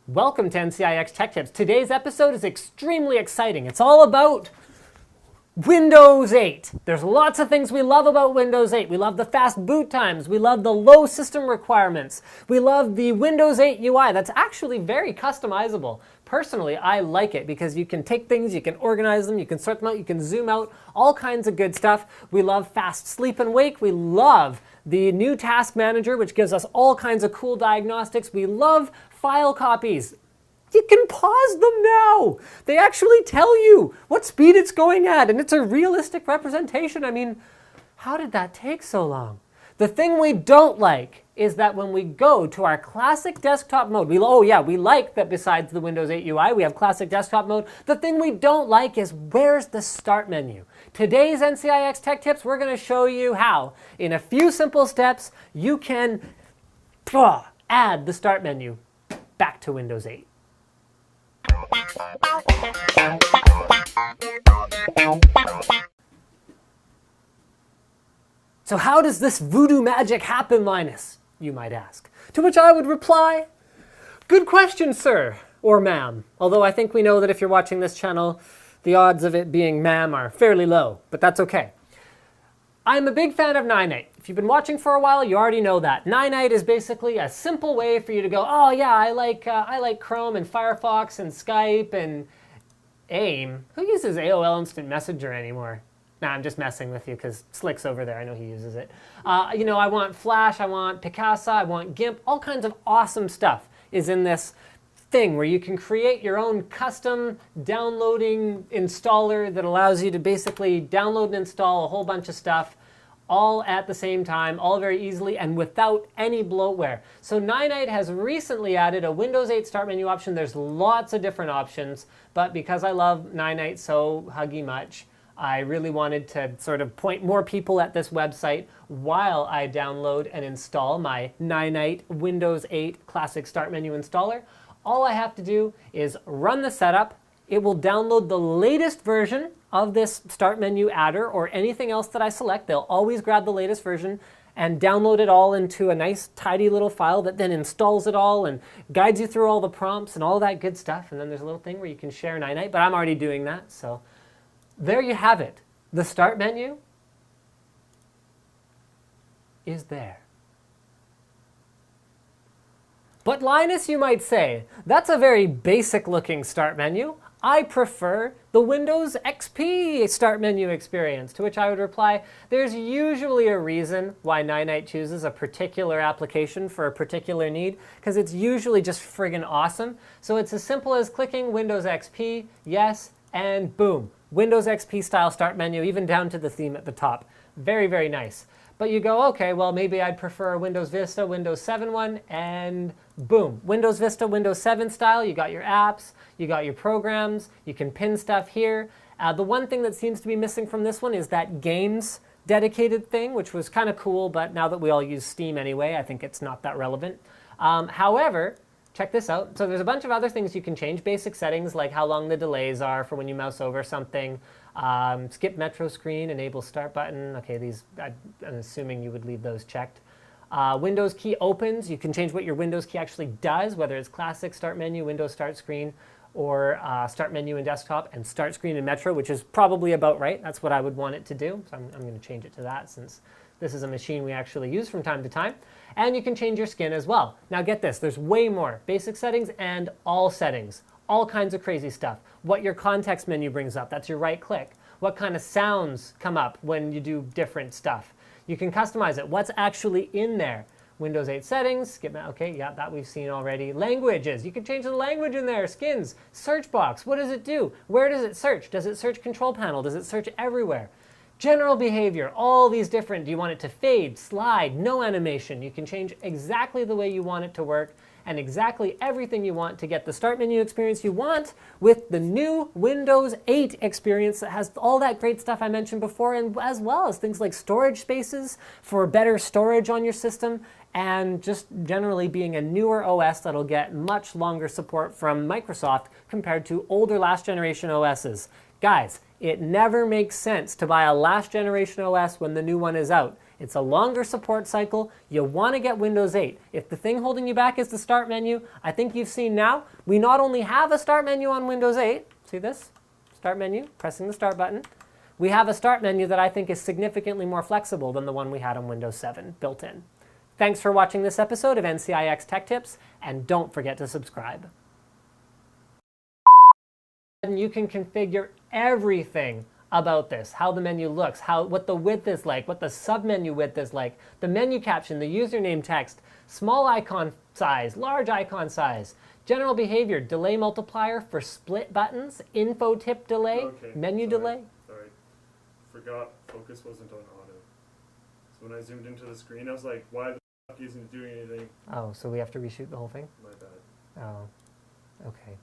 Welcome to NCIX Tech Tips. Today's episode is extremely exciting. It's all about Windows 8. There's lots of things we love about Windows 8. We love the fast boot times. We love the low system requirements. We love the Windows 8 UI. That's actually very customizable. Personally, I like it because you can take things, you can organize them, you can sort them out, you can zoom out, all kinds of good stuff. We love fast sleep and wake. We love the new task manager, which gives us all kinds of cool diagnostics. We love file copies. You can pause them now. They actually tell you what speed it's going at, and it's a realistic representation. I mean, how did that take so long? The thing we don't like is that when we go to our classic desktop mode, we like that besides the Windows 8 UI, we have classic desktop mode. The thing we don't like is where's the start menu? Today's NCIX Tech Tips, we're going to show you how, in a few simple steps, you can add the start menu back to Windows 8. So how does this voodoo magic happen, Linus? You might ask. To which I would reply, good question, sir, or ma'am. Although I think we know that if you're watching this channel, the odds of it being ma'am are fairly low, but that's okay. I'm a big fan of NCIX. If you've been watching for a while, you already know that. NCIX is basically a simple way for you to go, oh yeah, I like Chrome and Firefox and Skype and AIM. Who uses AOL Instant Messenger anymore? Nah, I'm just messing with you because Slick's over there. I know he uses it. I want Flash, I want Picasa, I want GIMP. All kinds of awesome stuff is in this thing where you can create your own custom downloading installer that allows you to basically download and install a whole bunch of stuff all at the same time, all very easily and without any bloatware. So NCIX has recently added a Windows 8 start menu option. There's lots of different options, but because I love NCIX so huggy much, I really wanted to sort of point more people at this website while I download and install my NCIX Windows 8 Classic Start Menu Installer. All I have to do is run the setup. It will download the latest version of this Start Menu adder or anything else that I select. They'll always grab the latest version and download it all into a nice, tidy little file that then installs it all and guides you through all the prompts and all that good stuff. And then there's a little thing where you can share NCIX, but I'm already doing that, so there you have it. The start menu is there. But Linus, you might say, that's a very basic looking start menu. I prefer the Windows XP start menu experience. To which I would reply, there's usually a reason why NCIX chooses a particular application for a particular need, because it's usually just friggin' awesome. So it's as simple as clicking Windows XP, yes, and boom. Windows XP style start menu, even down to the theme at the top. Very, very nice. But you go, okay, well, maybe I'd prefer a Windows Vista, Windows 7 one, and boom. Windows Vista, Windows 7 style, you got your apps, you got your programs, you can pin stuff here. The one thing that seems to be missing from this one is that games dedicated thing, which was kind of cool, but now that we all use Steam anyway, I think it's not that relevant. However, check this out. So there's a bunch of other things you can change. Basic settings like how long the delays are for when you mouse over something. Skip metro screen, enable start button. Okay, these, I'm assuming you would leave those checked. Windows key opens. You can change what your Windows key actually does, whether it's classic start menu, Windows start screen, or start menu and desktop, and start screen and metro, which is probably about right. That's what I would want it to do. So I'm going to change it to that since this is a machine we actually use from time to time. And you can change your skin as well. Now get this, there's way more. Basic settings and all settings. All kinds of crazy stuff. What your context menu brings up, that's your right click. What kind of sounds come up when you do different stuff. You can customize it. What's actually in there? Windows 8 settings, okay, yeah, that we've seen already. Languages, you can change the language in there. Skins, search box, what does it do? Where does it search? Does it search control panel? Does it search everywhere? General behavior, all these different, do you want it to fade, slide, no animation? You can change exactly the way you want it to work and exactly everything you want to get the start menu experience you want with the new Windows 8 experience that has all that great stuff I mentioned before, and as well as things like storage spaces for better storage on your system, and just generally being a newer OS that'll get much longer support from Microsoft compared to older last generation OSs. Guys, it never makes sense to buy a last generation OS when the new one is out. It's a longer support cycle. You want to get Windows 8. If the thing holding you back is the start menu, I think you've seen now, we not only have a start menu on Windows 8, see this? Start menu, pressing the start button. We have a start menu that I think is significantly more flexible than the one we had on Windows 7 built in. Thanks for watching this episode of NCIX Tech Tips, and don't forget to subscribe. And you can configure everything about this, how the menu looks, what the width is like, what the submenu width is like, the menu caption, the username text, small icon size, large icon size, general behavior, delay multiplier for split buttons, info tip delay, menu delay. Sorry, forgot focus wasn't on auto. So when I zoomed into the screen, I was like, why the fuck isn't it doing anything? Oh, so we have to reshoot the whole thing? My bad. Oh, okay.